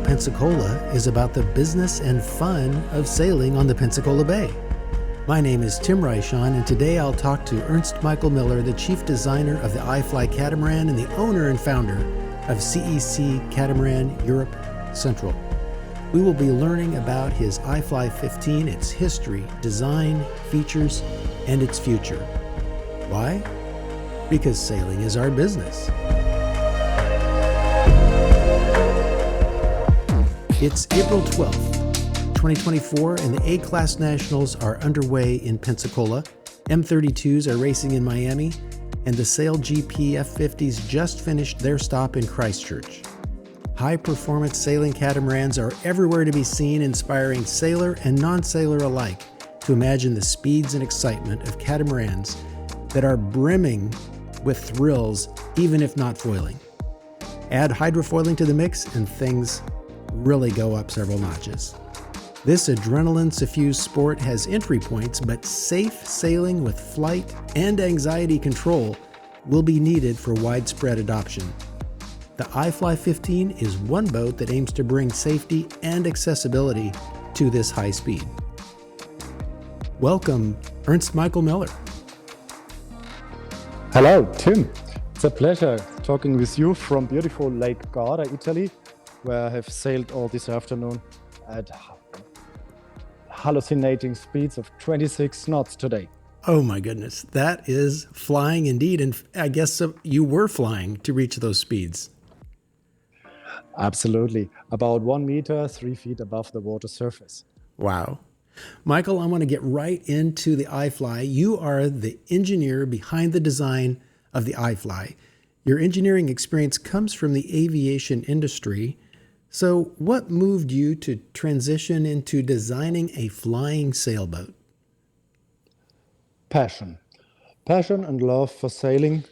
Pensacola is about the business and fun of sailing on the Pensacola Bay. My name is Tim Reichon, and today I'll talk to Ernst Michael Miller, the chief designer of the iFly catamaran and the owner and founder of CEC Catamaran Europe Central. We will be learning about his iFly 15, its history, design, features, and its future. Why? Because sailing is our business. It's April 12th, 2024, and the A-Class Nationals are underway in Pensacola. M32s are racing in Miami, and the Sail GP F50s just finished their stop in Christchurch. High-performance sailing catamarans are everywhere to be seen, inspiring sailor and non-sailor alike to imagine the speeds and excitement of catamarans that are brimming with thrills, even if not foiling. Add hydrofoiling to the mix, and things really go up several notches. This adrenaline-suffused sport has entry points, but safe sailing with flight and anxiety control will be needed for widespread adoption. The iFly 15 is one boat that aims to bring safety and accessibility to this high speed. Welcome, Ernst Michael Miller. Hello, Tim. It's a pleasure talking with you from beautiful Lake Garda, Italy, where I have sailed all this afternoon at hallucinating speeds of 26 knots today. Oh my goodness, that is flying indeed. And I guess you were flying to reach those speeds. Absolutely. About 1 meter, 3 feet above the water surface. Wow. Michael, I want to get right into the iFly. You are the engineer behind the design of the iFly. Your engineering experience comes from the aviation industry. So what moved you to transition into designing a flying sailboat? Passion and love for sailing.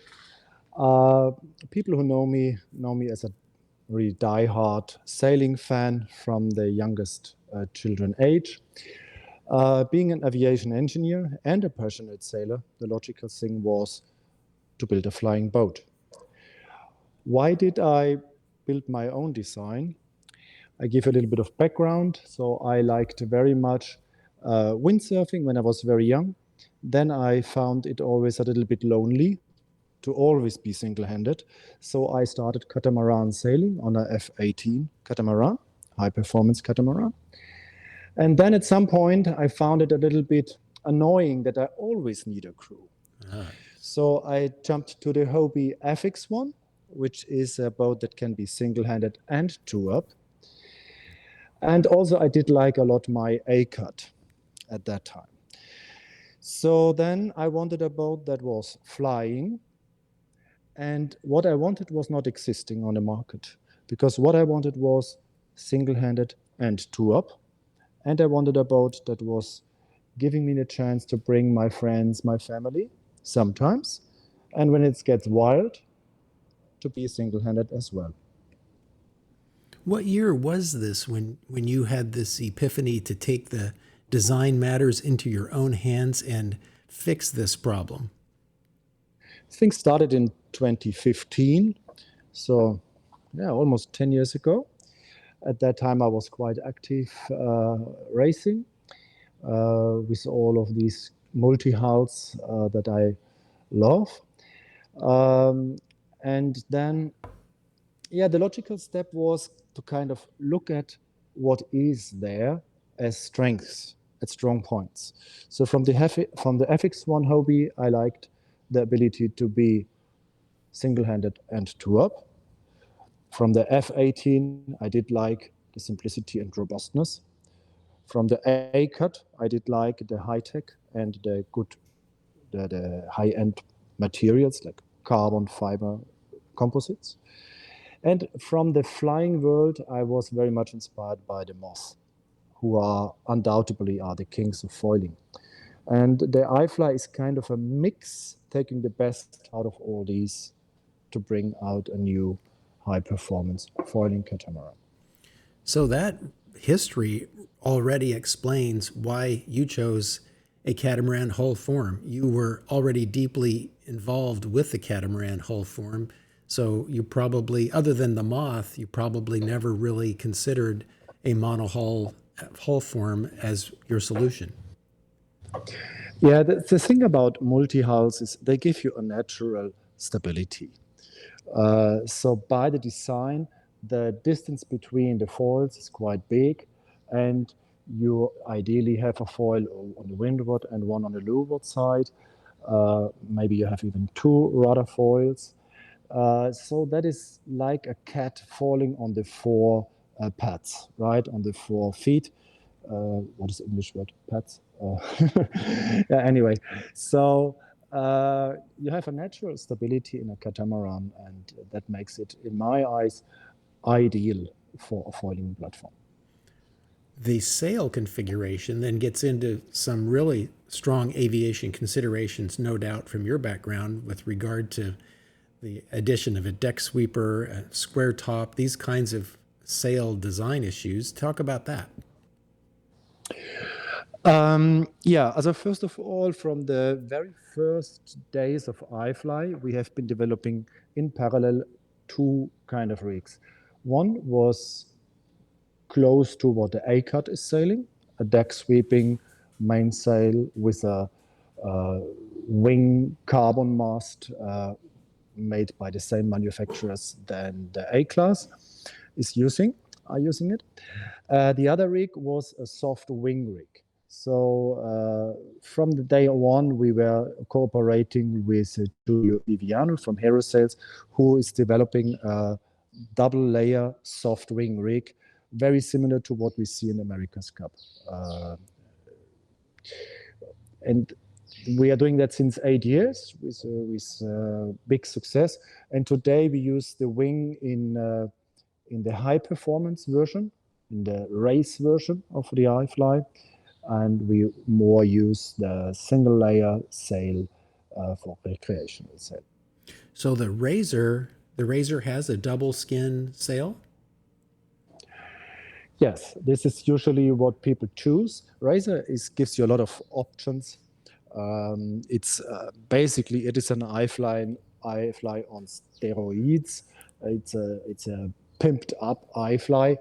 People who know me as a really die-hard sailing fan from the youngest children age. Being an aviation engineer and a passionate sailor, the logical thing was to build a flying boat. Why did I build my own design? I give a little bit of background. So I liked very much windsurfing when I was very young. Then I found it always a little bit lonely to always be single-handed. So I started catamaran sailing on a F18 catamaran, high-performance catamaran. And then at some point, I found it a little bit annoying that I always need a crew. So I jumped to the Hobie FX1, which is a boat that can be single-handed and two-up. And also I did like a lot my A-cut at that time. So then I wanted a boat that was flying. And what I wanted was not existing on the market, because what I wanted was single-handed and two-up. And I wanted a boat that was giving me the chance to bring my friends, my family, sometimes. And when it gets wild, to be single-handed as well. What year was this when you had this epiphany to take the design matters into your own hands and fix this problem? Things started in 2015, so almost 10 years ago. At that time, I was quite active racing with all of these multi-hulls that I love. And then, the logical step was to kind of look at what is there as strengths, as strong points. So from the FX1 Hobie, I liked the ability to be single-handed and two-up. From the F18, I did like the simplicity and robustness. From the A-cut, I did like the high-tech and the high-end materials like carbon fiber composites. And from the flying world, I was very much inspired by the Moth, who are undoubtedly the kings of foiling. And the iFly is kind of a mix, taking the best out of all these to bring out a new high-performance foiling catamaran. So that history already explains why you chose a catamaran hull form. You were already deeply involved with the catamaran hull form. So you probably, other than the moth, you probably never really considered a monohull hull form as your solution. Yeah, the thing about multi-hulls is they give you a natural stability. So by the design, the distance between the foils is quite big, and you ideally have a foil on the windward and one on the leeward side. Maybe you have even two rudder foils. So that is like a cat falling on the four pads, right? On the 4 feet. What is the English word? Pads? Yeah, anyway, so you have a natural stability in a catamaran, and that makes it, in my eyes, ideal for a foiling platform. The sail configuration then gets into some really strong aviation considerations, no doubt, from your background with regard to the addition of a deck sweeper, a square top, these kinds of sail design issues. Talk about that. Yeah, also first of all, from the very first days of iFly, we have been developing in parallel two kind of rigs. One was close to what the A-cut is sailing, a deck sweeping mainsail with a wing carbon mast made by the same manufacturers than the A-class are using it. The other rig was a soft wing rig. So from the day one, we were cooperating with Giulio Viviano from Hero Sales, who is developing a double layer soft wing rig, very similar to what we see in America's Cup. And we are doing that since 8 years with big success. And today we use the wing in the high performance version, in the race version of the iFly, and we more use the single layer sail for recreational sail. So the RAZZOR has a double skin sail. Yes, this is usually what people choose. RAZZOR gives you a lot of options. It's basically it is an iFly on steroids. It's a pimped up iFly,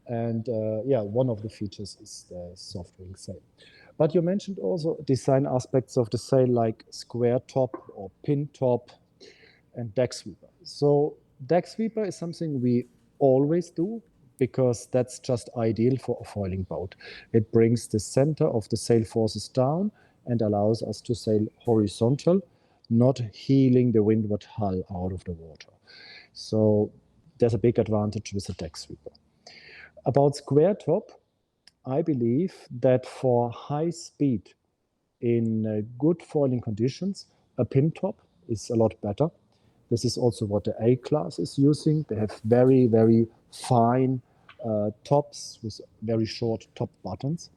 and yeah, one of the features is the soft wing sail. But you mentioned also design aspects of the sail like square top or pin top and deck sweeper. So deck sweeper is something we always do because that's just ideal for a foiling boat. It brings the center of the sail forces down and allows us to sail horizontal, not heeling the windward hull out of the water. So there's a big advantage with the deck sweeper. About square top, I believe that for high speed in good foiling conditions, a pin top is a lot better. This is also what the A-class is using. They have very, very fine tops with very short top buttons.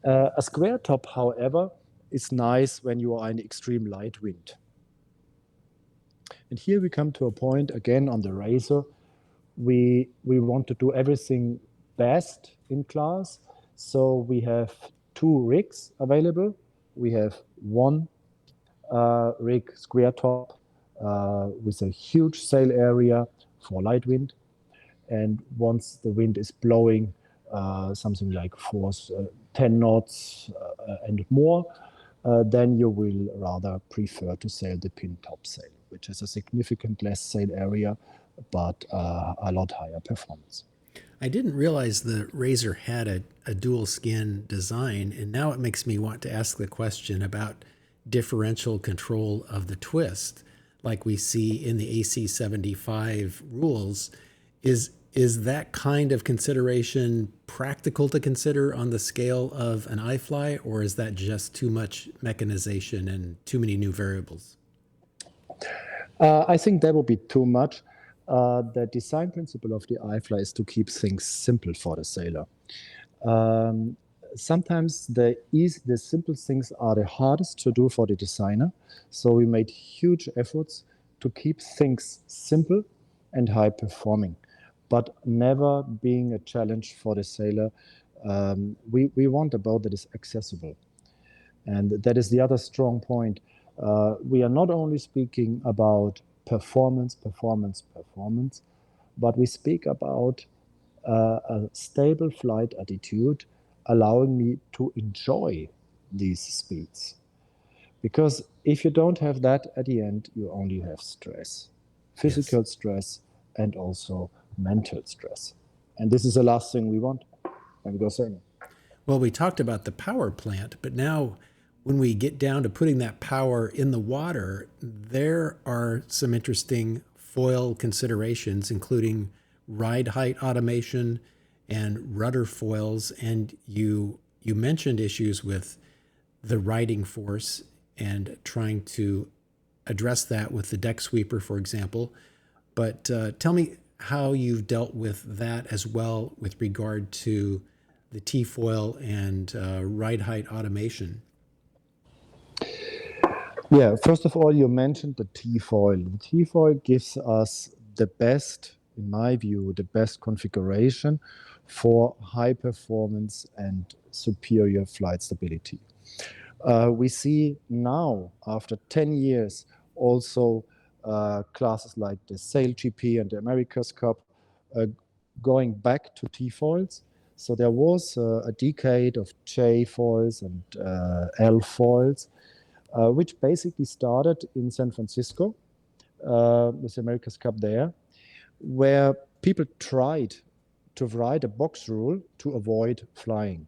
A square top, however, is nice when you are in extreme light wind. And here we come to a point again on the RAZZOR. We want to do everything best in class. So we have two rigs available. We have one rig square top with a huge sail area for light wind. And once the wind is blowing something like force 10 knots and more, then you will rather prefer to sail the pin top sail, which has a significant less sail area, but a lot higher performance. I didn't realize the RAZZOR had a dual skin design, and now it makes me want to ask the question about differential control of the twist, like we see in the AC75 rules. Is that kind of consideration practical to consider on the scale of an iFly, or is that just too much mechanization and too many new variables? I think that would be too much. The design principle of the iFly is to keep things simple for the sailor. Sometimes the simple things are the hardest to do for the designer. So we made huge efforts to keep things simple and high performing, but never being a challenge for the sailor. We want a boat that is accessible. And that is the other strong point. We are not only speaking about performance, performance, performance, but we speak about a stable flight attitude, allowing me to enjoy these speeds. Because if you don't have that at the end, you only have stress, physical stress, and also mental stress. And this is the last thing we want when we go sailing. Well, we talked about the power plant, but now when we get down to putting that power in the water, there are some interesting foil considerations, including ride height automation and rudder foils. And you mentioned issues with the riding force and trying to address that with the deck sweeper, for example. But tell me how you've dealt with that as well with regard to the T-foil and ride height automation. Yeah, first of all, you mentioned the T-foil. The T-foil gives us the best, in my view, the best configuration for high performance and superior flight stability. We see now, after 10 years, also classes like the Sail GP and the America's Cup going back to T-foils. So there was a decade of J foils and L foils, which basically started in San Francisco with the America's Cup there, where people tried to write a box rule to avoid flying.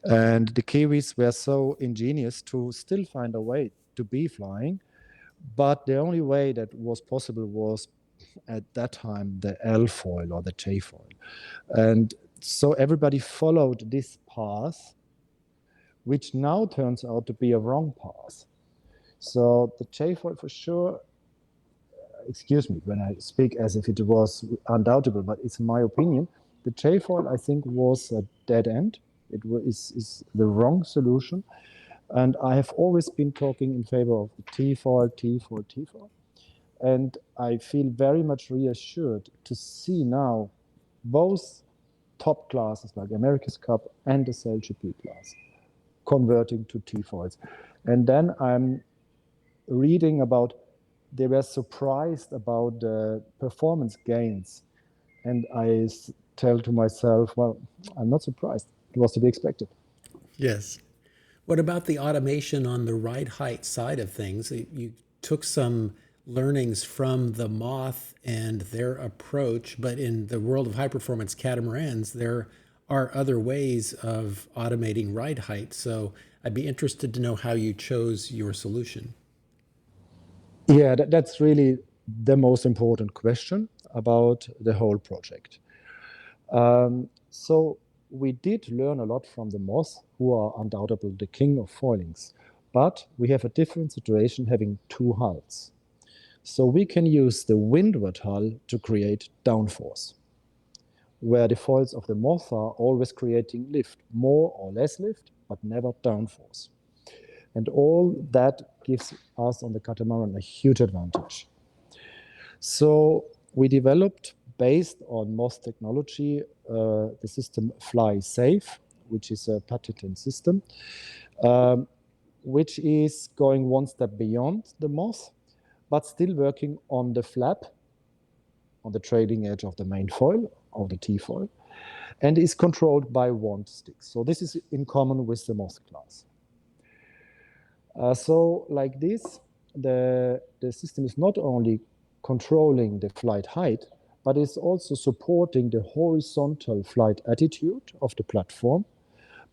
And the Kiwis were so ingenious to still find a way to be flying, but the only way that was possible was at that time the L foil or the J foil. And so everybody followed this path, which now turns out to be a wrong path. So the J foil for sure, excuse me when I speak as if it was undoubtable, but it's my opinion, the J foil I think was a dead end. It is the wrong solution. And I have always been talking in favor of the T-foil, T-foil, T-foil. And I feel very much reassured to see now both top classes like America's Cup and the Sail GP class converting to T-foils. And then I'm reading about, they were surprised about the performance gains. And I tell to myself, well, I'm not surprised. It was to be expected. Yes. What about the automation on the ride height side of things? You took some learnings from the Moth and their approach, but in the world of high performance catamarans, there are other ways of automating ride height. So I'd be interested to know how you chose your solution. Yeah, that's really the most important question about the whole project. So we did learn a lot from the Moth, who are undoubtedly the king of foilings, but we have a different situation having two hulls. So we can use the windward hull to create downforce, where the foils of the Moth are always creating lift, more or less lift, but never downforce. And all that gives us on the catamaran a huge advantage. So we developed, based on Moth technology, the system FlySafe, which is a patented system, which is going one step beyond the Moth, but still working on the flap, on the trailing edge of the main foil, of the T-foil, and is controlled by wand sticks. So this is in common with the Moth class. So like this, the system is not only controlling the flight height, but is also supporting the horizontal flight attitude of the platform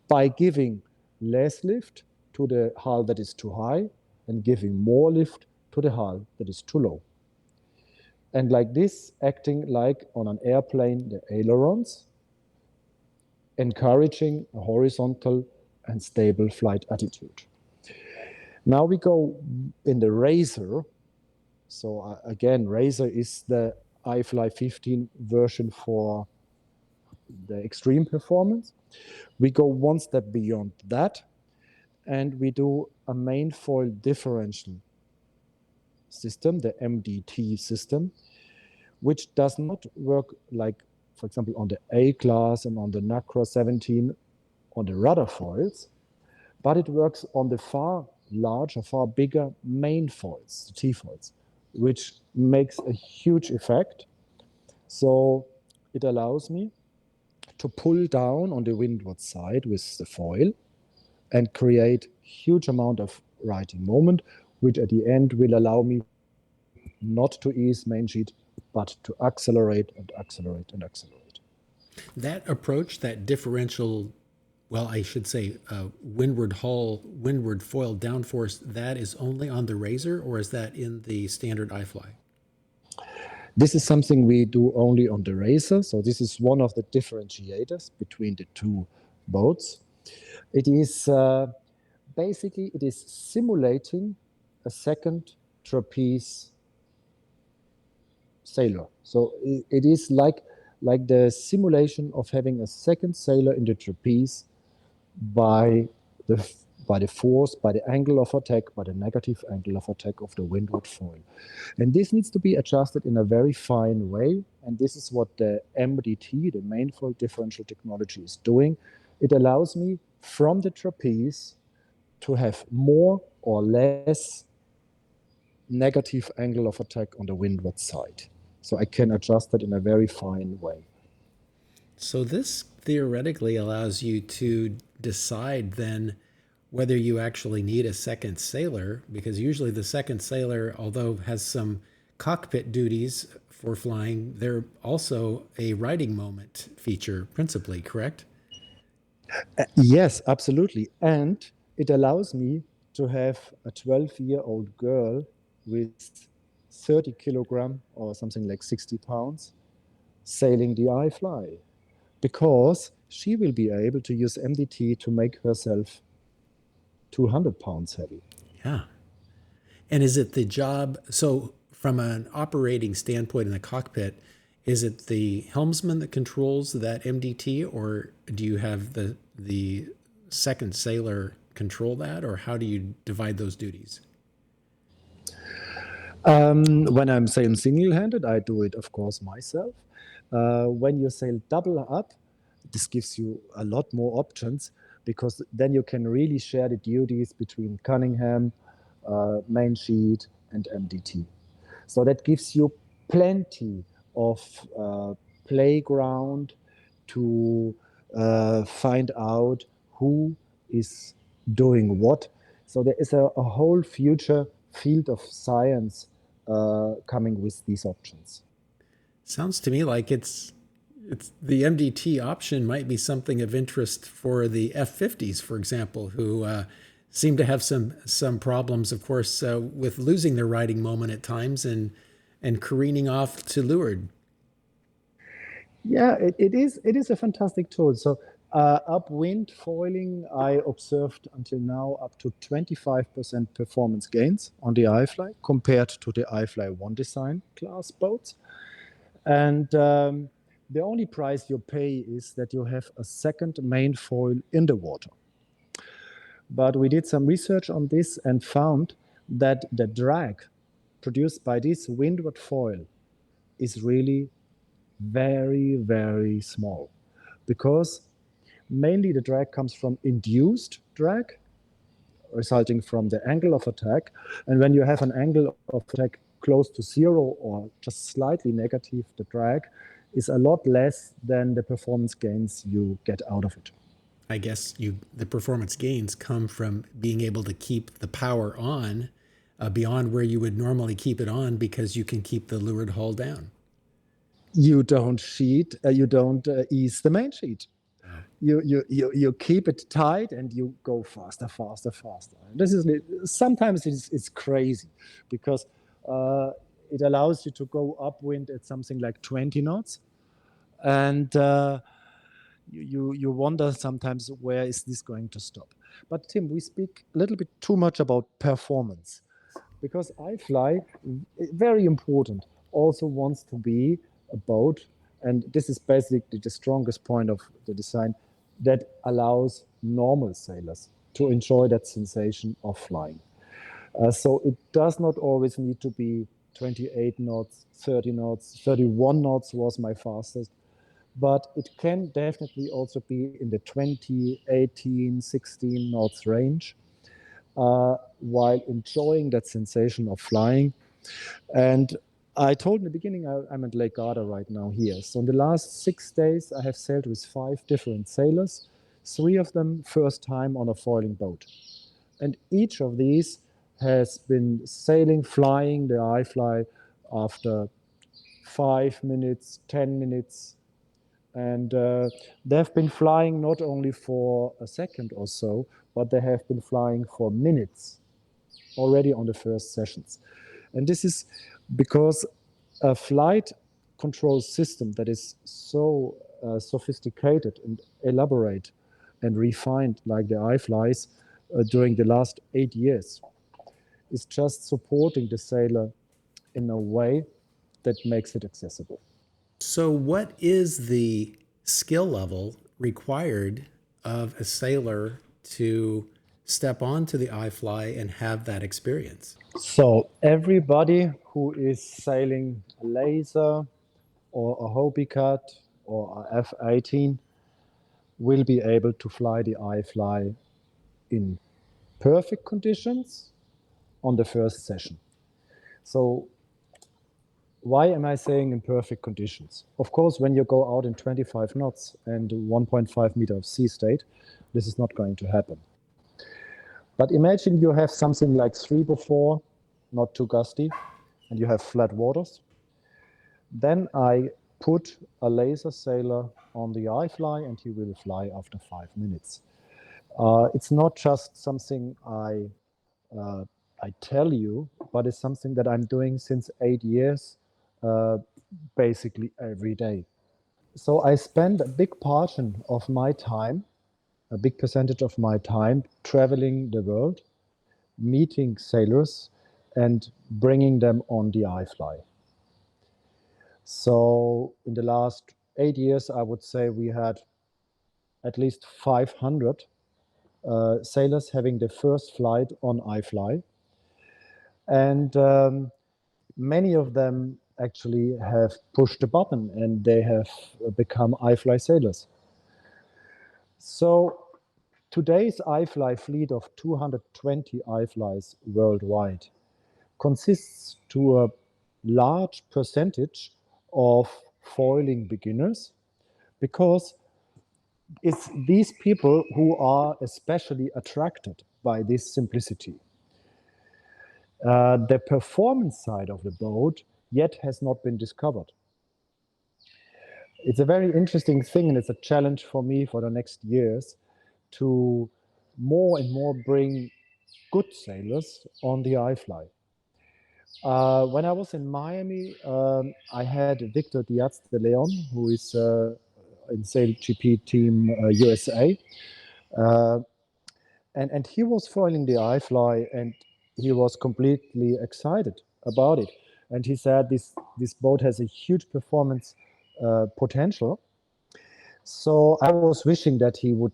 by giving less lift to the hull that is too high and giving more lift to the hull that is too low. And like this, acting like on an airplane, the ailerons, encouraging a horizontal and stable flight attitude. Now we go in the RAZZOR. So again, RAZZOR is the iFly 15 version for the extreme performance. We go one step beyond that, and we do a main foil differential system, the MDT system, which does not work like, for example, on the A class and on the NACRA 17 on the rudder foils, but it works on the far larger, far bigger main foils, the T foils, which makes a huge effect. So it allows me to pull down on the windward side with the foil and create huge amount of riding moment, which at the end will allow me not to ease main sheet, but to accelerate and accelerate and accelerate. That approach, that differential, well, I should say, windward hull, windward foil downforce, that is only on the RAZZOR, or is that in the standard iFly? This is something we do only on the RAZZOR. So this is one of the differentiators between the two boats. It is basically, it is simulating a second trapeze sailor. So it is like the simulation of having a second sailor in the trapeze by the force, by the angle of attack, by the negative angle of attack of the windward foil. And this needs to be adjusted in a very fine way. And this is what the MDT, the main foil differential technology, is doing. It allows me from the trapeze to have more or less negative angle of attack on the windward side. So I can adjust it in a very fine way. So this theoretically allows you to decide then whether you actually need a second sailor, because usually the second sailor, although has some cockpit duties for flying, they're also a riding moment feature principally, correct? Yes, absolutely. And it allows me to have a 12-year-old girl with 30 kilogram or something like 60 pounds sailing the iFly, because she will be able to use MDT to make herself 200 pounds heavy. Yeah. And is it the job? So, from an operating standpoint in the cockpit, is it the helmsman that controls that MDT, or do you have the second sailor control that, or how do you divide those duties? When I'm sailing single-handed, I do it, of course, myself. When you sail double up, this gives you a lot more options, because then you can really share the duties between Cunningham, main sheet, and MDT. So that gives you plenty of playground to find out who is doing what. So there is a whole future field of science coming with these options. Sounds to me like it's the MDT option might be something of interest for the F-50s, for example, who seem to have some problems, of course, with losing their riding moment at times and careening off to leeward. Yeah, it is a fantastic tool. So upwind foiling, I observed until now up to 25% performance gains on the iFly compared to the iFly 1 design class boats. And the only price you pay is that you have a second main foil in the water. But we did some research on this and found that the drag produced by this windward foil is really very, very small, because mainly the drag comes from induced drag resulting from the angle of attack. And when you have an angle of attack close to zero or just slightly negative, the drag is a lot less than the performance gains you get out of it. I guess the performance gains come from being able to keep the power on beyond where you would normally keep it on, because you can keep the leeward hull down. You don't sheet, you don't ease the main sheet. Wow. You keep it tight and you go faster, faster, faster. And this is sometimes it's crazy, because it allows you to go upwind at something like 20 knots, and you wonder sometimes, where is this going to stop? But Tim, we speak a little bit too much about performance, because iFly, very important, also wants to be a boat, and this is basically the strongest point of the design, that allows normal sailors to enjoy that sensation of flying. So it does not always need to be 28 knots, 30 knots, 31 knots was my fastest, but it can definitely also be in the 20, 18, 16 knots range, while enjoying that sensation of flying. And I told in the beginning I'm at Lake Garda right now here. So in the last 6 days, I have sailed with 5 different sailors, 3 of them first time on a foiling boat. And each of these has been sailing, flying the iFly after 5 minutes, 10 minutes. And they've been flying not only for a second or so, but they have been flying for minutes already on the first sessions. And this is because a flight control system that is so sophisticated and elaborate and refined like the iFlies during the last 8 years is just supporting the sailor in a way that makes it accessible. So, what is the skill level required of a sailor to step onto the iFly and have that experience? So everybody who is sailing a laser or a Hobie Cat or a F-18 will be able to fly the iFly in perfect conditions on the first session. So why am I saying in perfect conditions? Of course, when you go out in 25 knots and 1.5 meter of sea state, this is not going to happen. But imagine you have something like 3 before, not too gusty, and you have flat waters. Then I put a laser sailor on the iFly and he will fly after 5 minutes. It's not just something I tell you, but it's something that I'm doing since 8 years, basically every day. So I spend a big portion of my time, a big percentage of my time traveling the world, meeting sailors and bringing them on the iFly. So in the last 8 years, I would say we had at least 500 sailors having their first flight on iFly. And many of them actually have pushed the button and they have become iFly sailors. So today's iFly fleet of 220 iFlies worldwide consists to a large percentage of foiling beginners, because it's these people who are especially attracted by this simplicity. The performance side of the boat yet has not been discovered. It's a very interesting thing, and it's a challenge for me for the next years to more and more bring good sailors on the iFly. When I was in Miami, I had Victor Diaz de Leon, who is in Sail GP Team USA. And he was foiling the iFly and he was completely excited about it. And he said this boat has a huge performance potential. So I was wishing that he would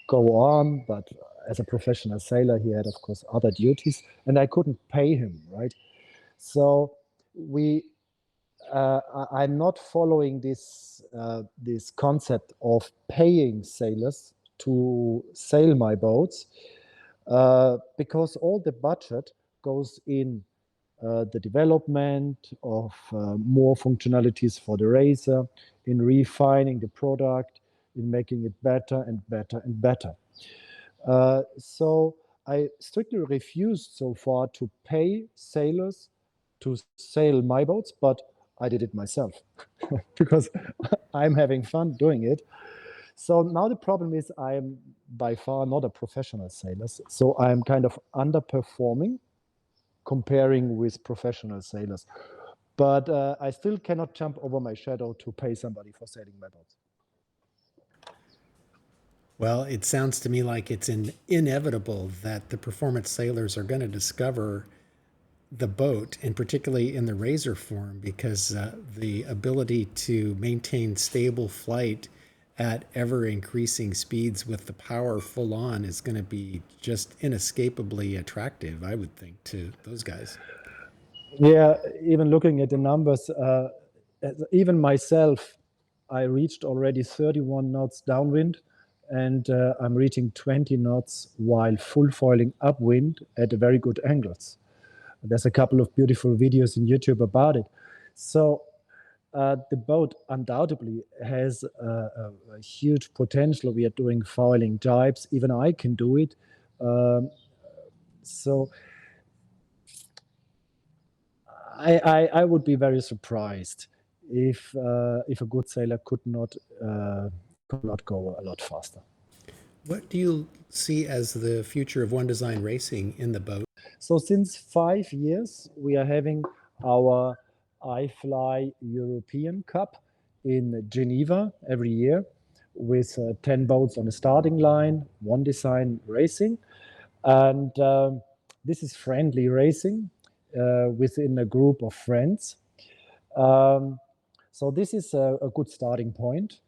go on, but as a professional sailor, he had, of course, other duties, and I couldn't pay him, right? So I'm not following this concept of paying sailors to sail my boats, because all the budget goes in the development of more functionalities for the RAZZOR, in refining the product, in making it better and better and better. So I strictly refused so far to pay sailors to sail my boats, but I did it myself because I'm having fun doing it. So now the problem is I'm by far not a professional sailor, so I'm kind of underperforming comparing with professional sailors. But I still cannot jump over my shadow to pay somebody for sailing my boats. Well, it sounds to me like it's inevitable that the performance sailors are going to discover the boat, and particularly in the RAZZOR form, because the ability to maintain stable flight at ever increasing speeds with the power full on is going to be just inescapably attractive, I would think, to those guys. Yeah, even looking at the numbers, even myself, I reached already 31 knots downwind, and I'm reaching 20 knots while full foiling upwind at very good angles. There's a couple of beautiful videos in YouTube about it. So the boat undoubtedly has a huge potential. We are doing foiling jibes. Even I can do it. So I would be very surprised if a good sailor could not go a lot faster. What do you see as the future of One Design racing in the boat? So since 5 years, we are having our iFly European Cup in Geneva every year with 10 boats on the starting line, One Design racing. And this is friendly racing within a group of friends. So this is a good starting point.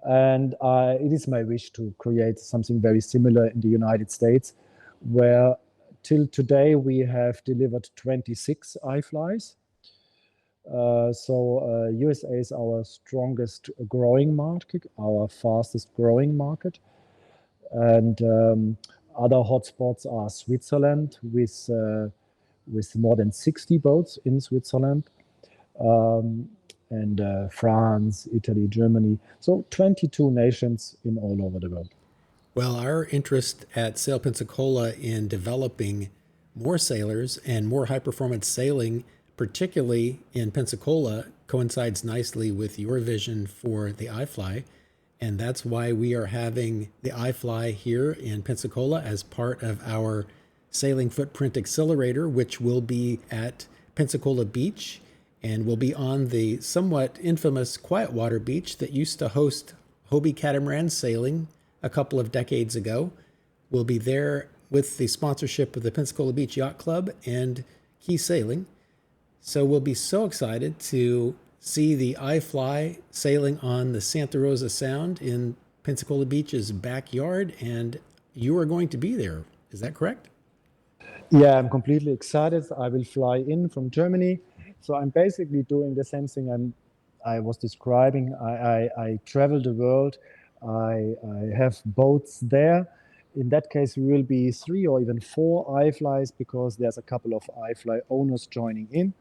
And it is my wish to create something very similar in the United States, where till today we have delivered 26 iFlies. So USA is our strongest growing market, our fastest growing market. And other hotspots are Switzerland with more than 60 boats in Switzerland. And France, Italy, Germany. So 22 nations in all over the world. Well, our interest at Sail Pensacola in developing more sailors and more high performance sailing, particularly in Pensacola, coincides nicely with your vision for the iFly. And that's why we are having the iFly here in Pensacola as part of our Sailing Footprint Accelerator, which will be at Pensacola Beach and will be on the somewhat infamous Quietwater Beach that used to host Hobie catamaran sailing a couple of decades ago. We'll be there with the sponsorship of the Pensacola Beach Yacht Club and Key Sailing. So we'll be so excited to see the iFly sailing on the Santa Rosa Sound in Pensacola Beach's backyard, and you are going to be there. Is that correct? Yeah, I'm completely excited. I will fly in from Germany. So I'm basically doing the same thing I was describing. I travel the world. I have boats there. In that case, we will be 3 or even 4 iFlies because there's a couple of iFly owners joining in.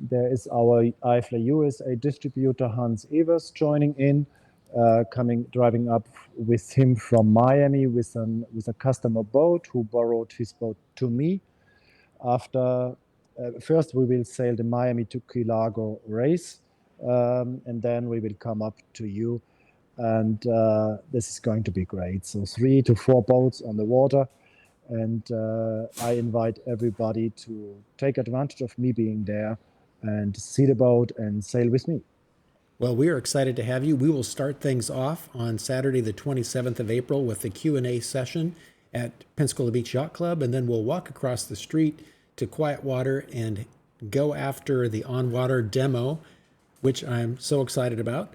There is our iFly USA distributor, Hans Evers, joining in, driving up with him from Miami with a customer boat who borrowed his boat to me. After first, we will sail the Miami to Key Largo race, and then we will come up to you. And this is going to be great. So 3 to 4 boats on the water. And I invite everybody to take advantage of me being there and see the boat and sail with me. Well, we are excited to have you. We will start things off on Saturday, the 27th of April with the Q&A session at Pensacola Beach Yacht Club, and then we'll walk across the street to Quietwater and go after the on-water demo, which I'm so excited about.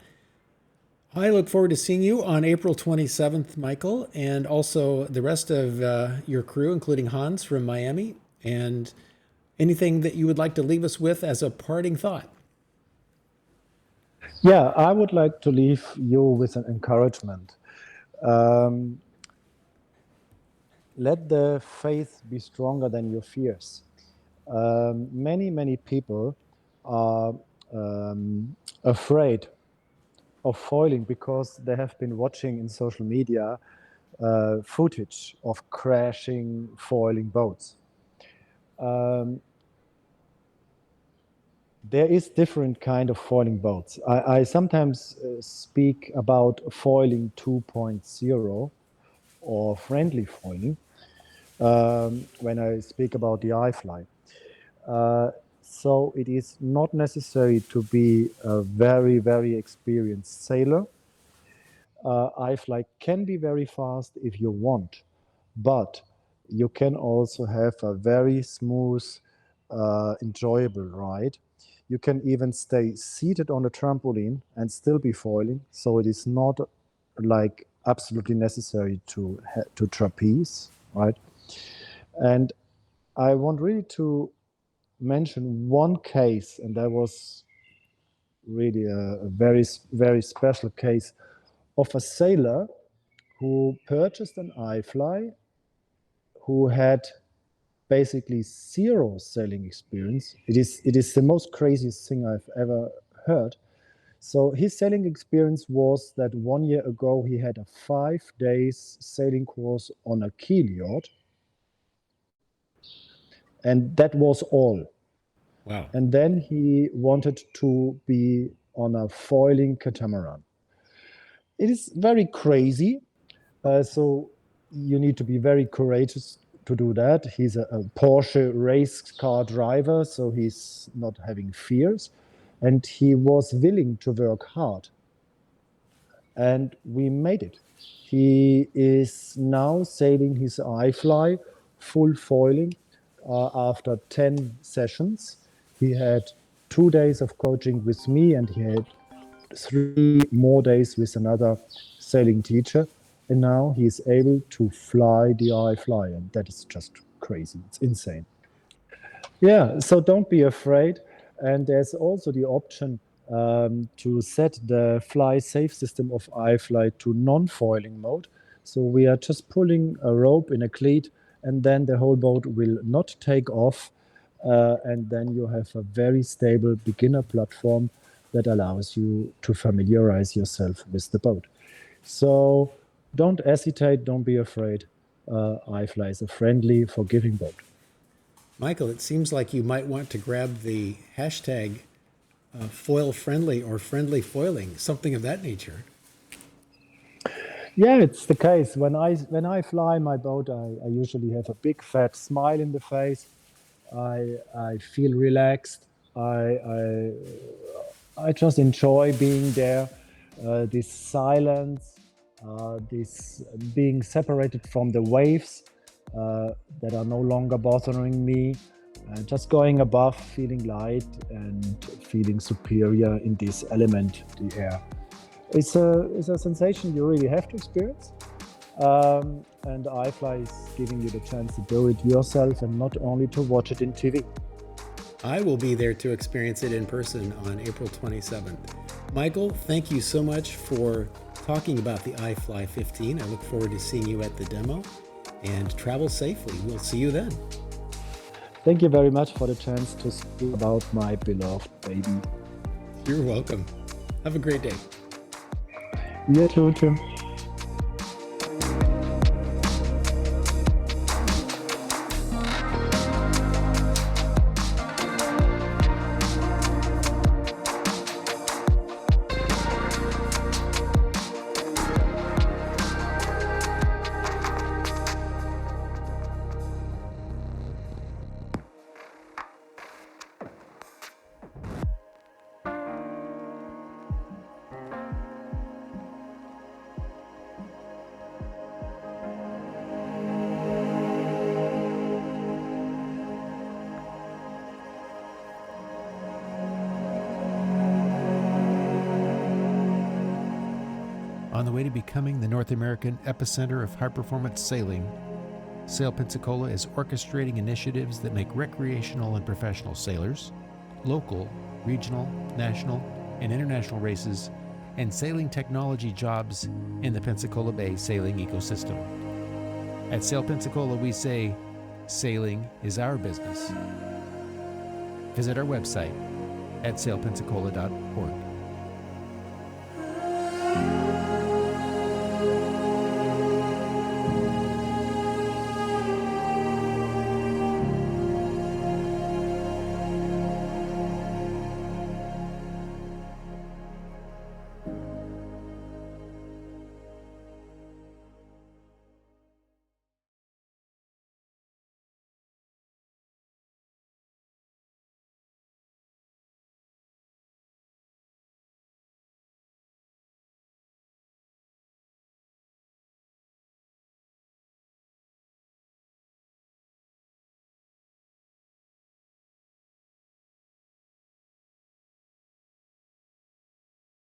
I look forward to seeing you on April 27th, Michael, and also the rest of your crew, including Hans from Miami, and anything that you would like to leave us with as a parting thought. Yeah, I would like to leave you with an encouragement. Let the faith be stronger than your fears. Many people are afraid of foiling because they have been watching in social media footage of crashing, foiling boats. There is different kind of foiling boats. I sometimes speak about foiling 2.0 or friendly foiling when I speak about the iFly. So it is not necessary to be a very experienced sailor. iFly can be very fast if you want, but you can also have a very smooth, enjoyable ride. You can even stay seated on the trampoline and still be foiling. So it is not like absolutely necessary to trapeze, right? And I want really to mention one case, and that was really a very special case of a sailor who purchased an iFly, who had basically zero sailing experience. It is the most craziest thing I've ever heard. So his sailing experience was that 1 year ago he had a 5 days sailing course on a keel yacht, and that was all. Wow. And then he wanted to be on a foiling catamaran. It is very crazy. So you need to be very courageous to do that. He's a Porsche race car driver, so he's not having fears. And he was willing to work hard. And we made it. He is now sailing his iFly full foiling after 10 sessions. He had 2 days of coaching with me, and he had 3 more days with another sailing teacher. And now he's able to fly the iFly, and that is just crazy. It's insane. Yeah, so don't be afraid. And there's also the option to set the FlySafe system of iFly to non-foiling mode. So we are just pulling a rope in a cleat, and then the whole boat will not take off. And then you have a very stable beginner platform that allows you to familiarize yourself with the boat. So don't hesitate, don't be afraid. iFly is a friendly, forgiving boat. Michael, it seems like you might want to grab the hashtag foil friendly or friendly foiling, something of that nature. Yeah, it's the case. When I fly my boat, I usually have a big fat smile in the face. I feel relaxed. I just enjoy being there. This silence, this being separated from the waves that are no longer bothering me. Just going above, feeling light and feeling superior in this element, the air. It's a sensation you really have to experience. And iFly is giving you the chance to do it yourself and not only to watch it in TV. I will be there to experience it in person on April 27th. Michael, thank you so much for talking about the iFly 15. I look forward to seeing you at the demo, and travel safely. We'll see you then. Thank you very much for the chance to speak about my beloved baby. You're welcome. Have a great day. You too, Tim. On the way to becoming the North American epicenter of high-performance sailing, Sail Pensacola is orchestrating initiatives that make recreational and professional sailors, local, regional, national, and international races, and sailing technology jobs in the Pensacola Bay sailing ecosystem. At Sail Pensacola, we say, sailing is our business. Visit our website at sailpensacola.org.